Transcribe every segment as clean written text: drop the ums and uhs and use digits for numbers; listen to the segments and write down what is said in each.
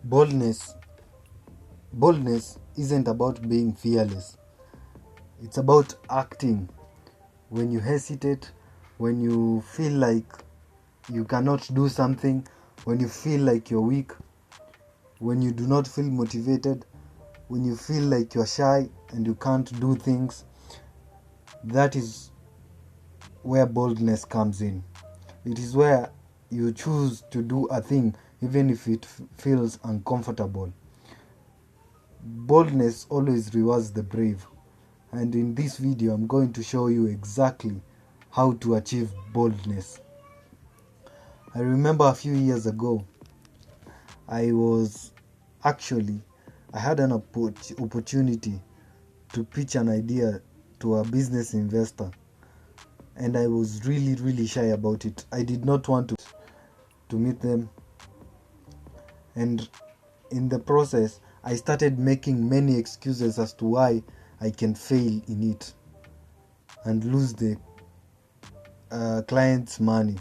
Boldness boldness isn't about being fearless. It's about acting when you hesitate, when you feel like you cannot do something, when you feel like you're weak, when you do not feel motivated, when you feel like you're shy and you can't do things. That is where boldness comes in. It is where you choose to do a thing even if it feels uncomfortable. Boldness always rewards the brave, and in this video I'm going to show you exactly how to achieve boldness. I remember a few years ago, I was actually I had an opportunity to pitch an idea to a business investor, and I was really shy about it. I did not want to meet them, and in the process I started making many excuses as to why I can fail in it and lose the client's money.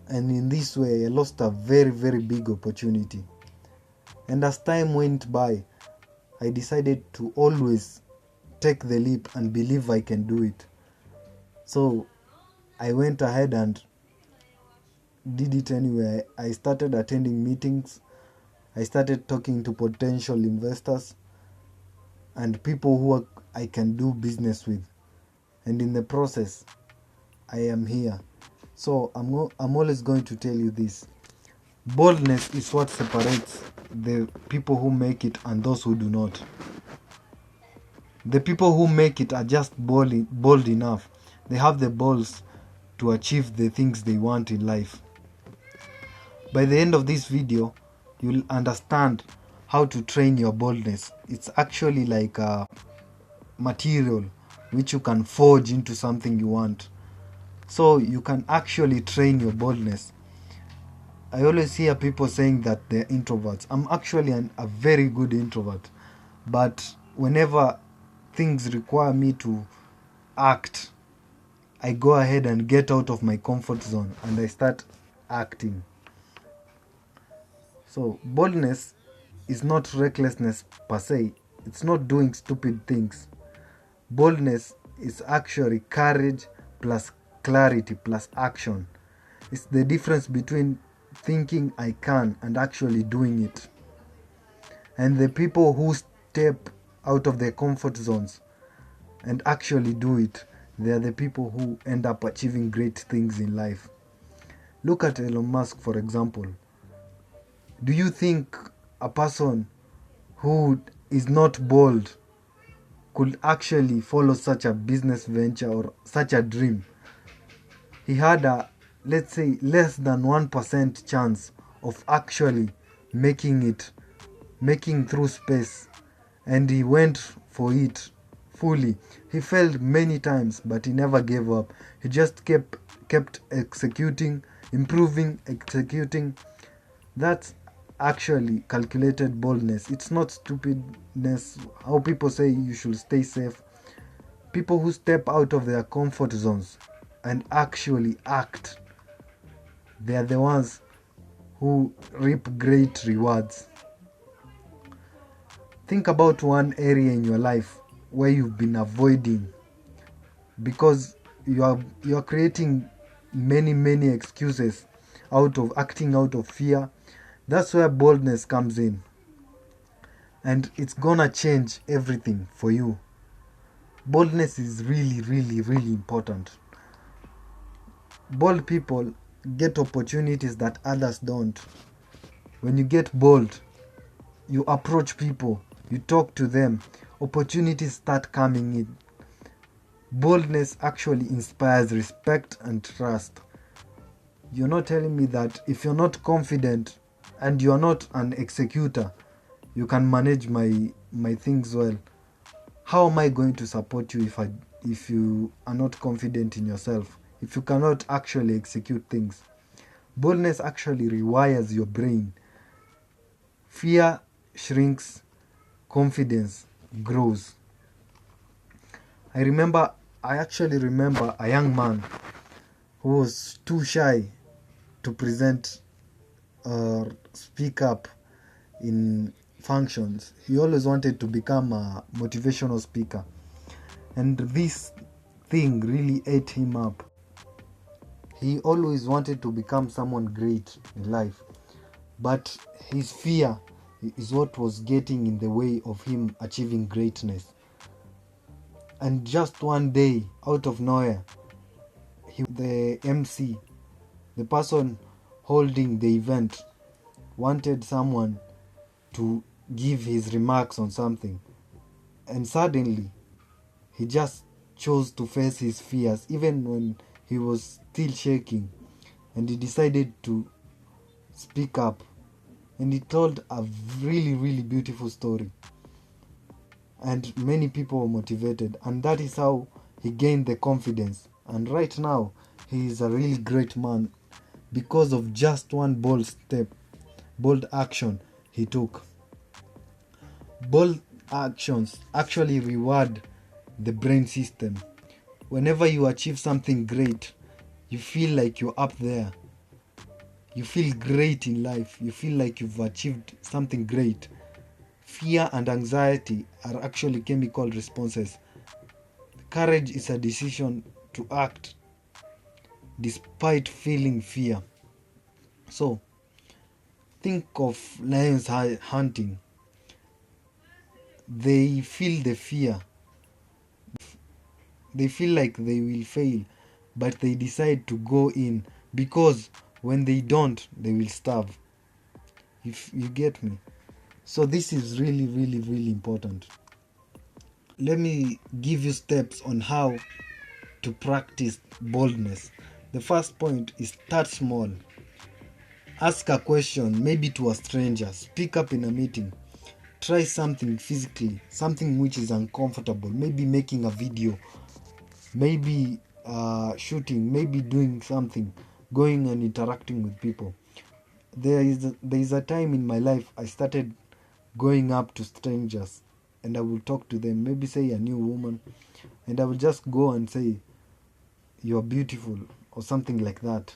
And in this way I lost a very big opportunity. And as time went by, I decided to always take the leap and believe I can do it. So I went ahead and did it anyway. I started attending meetings, I started talking to potential investors and people who I can do business with. And in the process, I am here. So I'm always going to tell you this. Boldness is what separates the people who make it and those who do not. The people who make it are just bold enough. They have the balls to achieve the things they want in life. By the end of this video, you'll understand how to train your boldness. It's actually like a material which you can forge into something you want. So you can actually train your boldness. I always hear people saying that they're introverts. I'm actually a very good introvert. But whenever things require me to act, I go ahead and get out of my comfort zone and I start acting. So boldness is not recklessness per se. It's not doing stupid things. Boldness is actually courage plus clarity plus action. It's the difference between thinking I can and actually doing it. And the people who step out of their comfort zones and actually do it, they are the people who end up achieving great things in life. Look at Elon Musk, for example. Do you think a person who is not bold could actually follow such a business venture or such a dream? He had a, let's say, less than 1% chance of actually making through space, and he went for it fully. He failed many times, but he never gave up. He just kept executing, improving, executing. That's actually calculated boldness. It's not stupidness. How people say you should stay safe. People who step out of their comfort zones and actually act, they are the ones who reap great rewards. Think about one area in your life where you've been avoiding because you are creating many excuses out of acting out of fear. That's where boldness comes in, and it's gonna change everything for you. Boldness is really important. Bold people get opportunities that others don't. When you get bold, you approach people, you talk to them, opportunities start coming in. Boldness actually inspires respect and trust. You're not telling me that if you're not confident and you're not an executor, you can manage my things well. How am I going to support you if you are not confident in yourself? If you cannot actually execute things? Boldness actually rewires your brain. Fear shrinks, confidence grows. I actually remember a young man who was too shy to present or speak up in functions. He always wanted to become a motivational speaker, and this thing really ate him up. He always wanted to become someone great in life, but his fear is what was getting in the way of him achieving greatness. And just one day, out of nowhere, the MC, the person holding the event, wanted someone to give his remarks on something. And suddenly, he just chose to face his fears, even when he was still shaking. And he decided to speak up. And he told a really, really beautiful story. And many people were motivated. And that is how he gained the confidence. And right now, he is a really great man because of just one bold step, bold action he took. Bold actions actually reward the brain system. Whenever you achieve something great, you feel like you're up there. You feel great in life. You feel like you've achieved something great. Fear and anxiety are actually chemical responses. Courage is a decision to act despite feeling fear. So, think of lions hunting. They feel the fear. They feel like they will fail, but they decide to go in because when they don't, they will starve. If you get me. So this is really, really, really important. Let me give you steps on how to practice boldness. The first point is start small. Ask a question, maybe to a stranger. Speak up in a meeting. Try something physically, something which is uncomfortable. Maybe making a video, maybe shooting, maybe doing something, going and interacting with people. There is a time in my life I started going up to strangers and I will talk to them, maybe say a new woman, and I will just go and say, "You're beautiful," or something like that.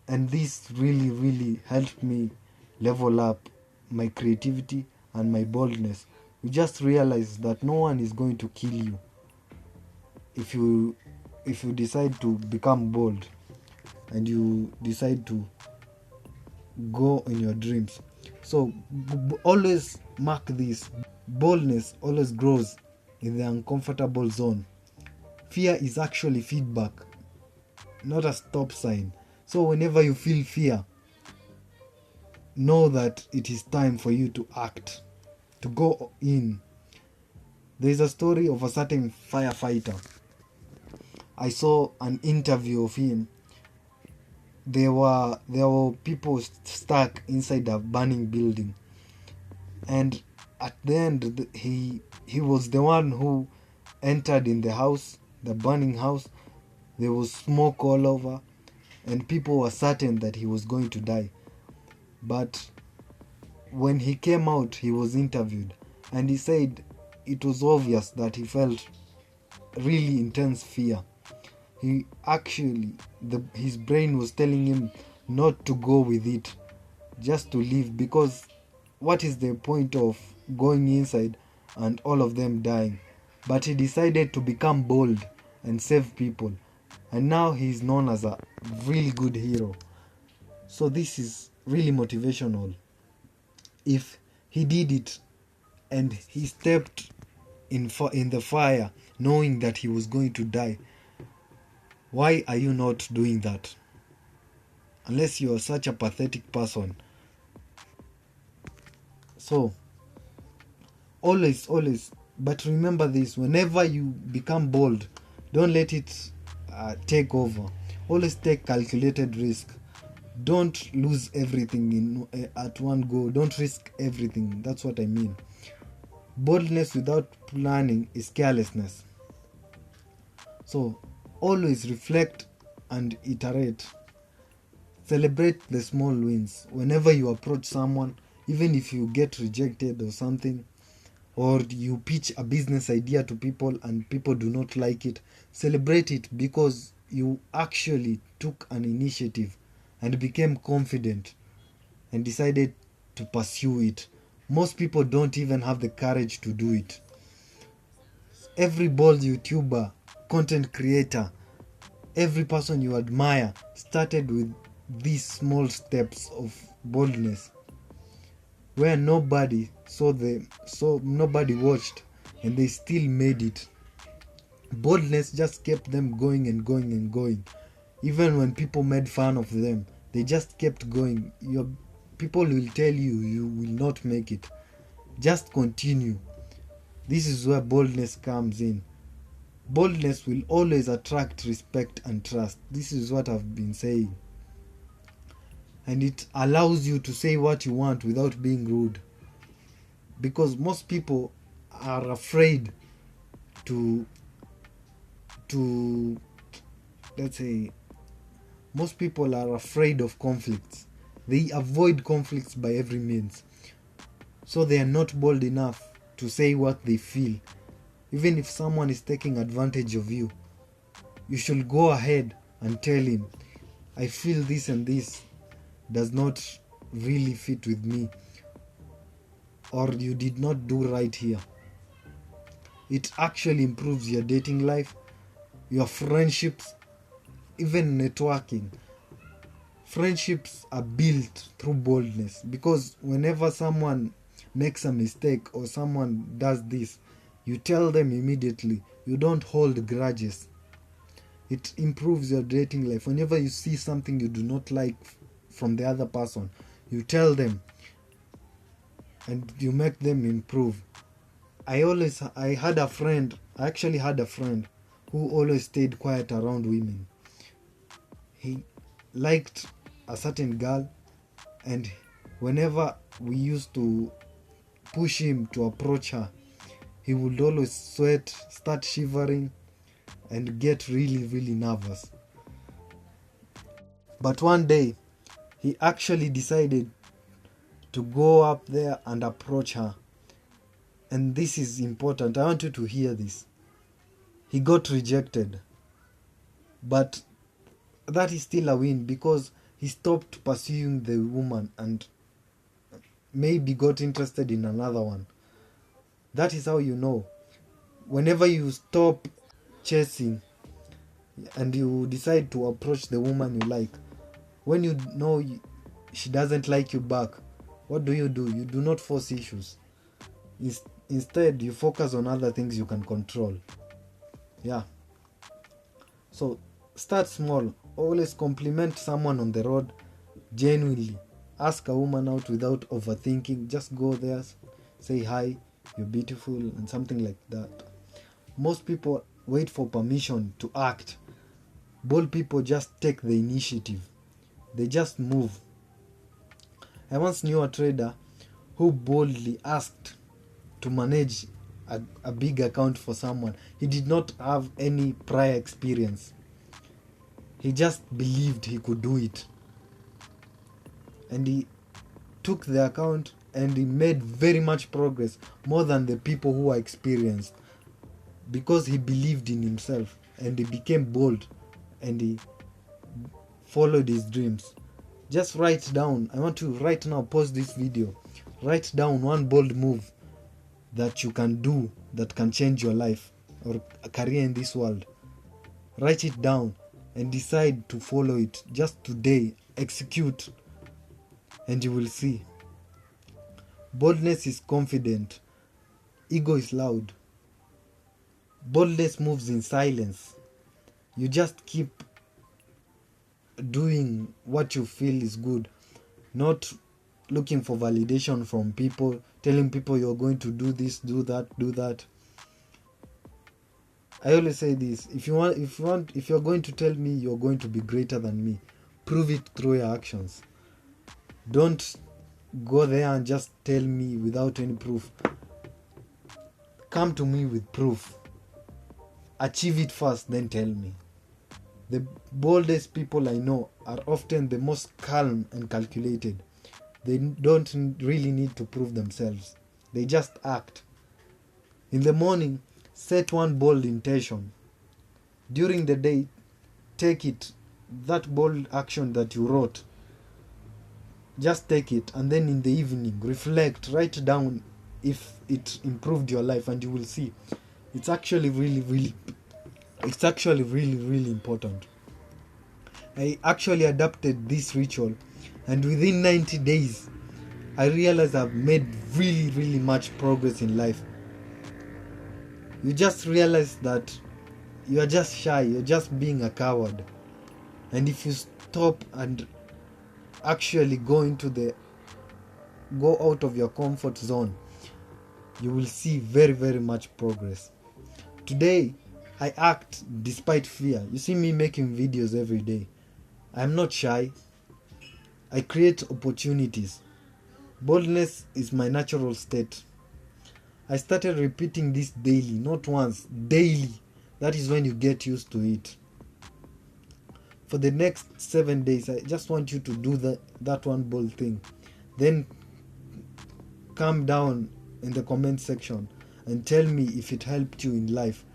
And this really, really helped me level up my creativity and my boldness. You just realize that no one is going to kill you if you decide to become bold and you decide to go in your dreams. So always mark this: boldness always grows in the uncomfortable zone. Fear is actually feedback, not a stop sign. So whenever you feel fear, know that it is time for you to act, to go in. There is a story of a certain firefighter. I saw an interview of him. There were people stuck inside a burning building, and at the end he was the one who entered in the house, the burning house. There was smoke all over, and people were certain that he was going to die. But when he came out, he was interviewed, and he said it was obvious that he felt really intense fear. He actually, his brain was telling him not to go with it, just to leave, because what is the point of going inside and all of them dying? But he decided to become bold and save people, and now he is known as a really good hero. So this is really motivational. If he did it and he stepped in the fire knowing that he was going to die, why are you not doing that? Unless you are such a pathetic person. So always, but remember this: whenever you become bold, don't let it take over. Always take calculated risk. Don't lose everything at one go. Don't risk everything. That's what I mean. Boldness without planning is carelessness. So always reflect and iterate. Celebrate the small wins. Whenever you approach someone, even if you get rejected or something, or you pitch a business idea to people and people do not like it, celebrate it, because you actually took an initiative and became confident and decided to pursue it. Most people don't even have the courage to do it. Every bold YouTuber, content creator, every person you admire started with these small steps of boldness, where nobody nobody watched, and they still made it. Boldness just kept them going and going and going. Even when people made fun of them, they just kept going. Your people will tell you you will not make it. Just continue. This is where boldness comes in. Boldness will always attract respect and trust. This is what I've been saying. And it allows you to say what you want without being rude. Because most people are afraid to let's say, most people are afraid of conflicts. They avoid conflicts by every means. So they are not bold enough to say what they feel. Even if someone is taking advantage of you, you should go ahead and tell him, I feel this and this does not really fit with me, or you did not do right here. It actually improves your dating life, your friendships, even networking. Friendships are built through boldness, because whenever someone makes a mistake or someone does this, you tell them immediately. You don't hold grudges. It improves your dating life. Whenever you see something you do not like from the other person, you tell them and you make them improve. I actually had a friend who always stayed quiet around women. He liked a certain girl, and whenever we used to push him to approach her, he would always sweat, start shivering, and get really, really nervous. But one day, he actually decided to go up there and approach her. And this is important. I want you to hear this. He got rejected. But that is still a win, because he stopped pursuing the woman and maybe got interested in another one. That is how you know. Whenever you stop chasing and you decide to approach the woman you like, when you know she doesn't like you back, what do? You do not force issues. Instead, you focus on other things you can control. Yeah. So start small. Always compliment someone on the road genuinely. Ask a woman out without overthinking. Just go there, say hi, you're beautiful, and something like that. Most people wait for permission to act. Bold people just take the initiative. They just move. I once knew a trader who boldly asked to manage a big account for someone. He did not have any prior experience. He just believed he could do it. And he took the account and he made very much progress, more than the people who are experienced, because he believed in himself and he became bold and he followed his dreams. Just write down. I want to right now pause this video. Write down one bold move that you can do that can change your life or a career in this world. Write it down and decide to follow it just today. Execute, and you will see. Boldness is confident. Ego is loud. Boldness moves in silence. You just keep doing what you feel is good, not looking for validation from people, telling people you're going to do this, do that. I always say this: if you're going to tell me you're going to be greater than me, prove it through your actions. Don't go there and just tell me without any proof. Come to me with proof. Achieve it first, then tell me. The boldest people I know are often the most calm and calculated. They don't really need to prove themselves. They just act. In the morning, set one bold intention. During the day, take it, that bold action that you wrote, just take it, and then in the evening reflect, write down if it improved your life, and you will see it's actually really important. I actually adapted this ritual, and within 90 days I realized I've made really much progress in life. You just realize that you are just shy, you're just being a coward. And if you stop and actually go out of your comfort zone, you will see very much progress. Today I act despite fear. You see me making videos every day. I'm not shy. I create opportunities. Boldness is my natural state. I started repeating this daily, not once, daily. That is when you get used to it. For the next 7 days, I just want you to do that one bold thing. Then calm down in the comment section and tell me if it helped you in life.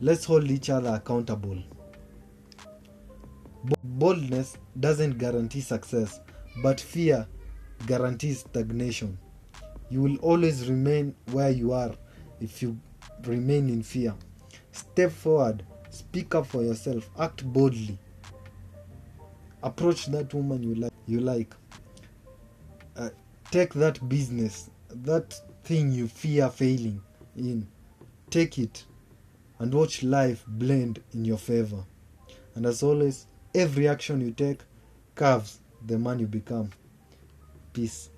Let's hold each other accountable. Boldness doesn't guarantee success, but fear guarantees stagnation. You will always remain where you are if you remain in fear. Step forward, speak up for yourself, act boldly. Approach that woman you like. Take that business, that thing you fear failing in. Take it and watch life blend in your favor. And as always, every action you take carves the man you become. Peace.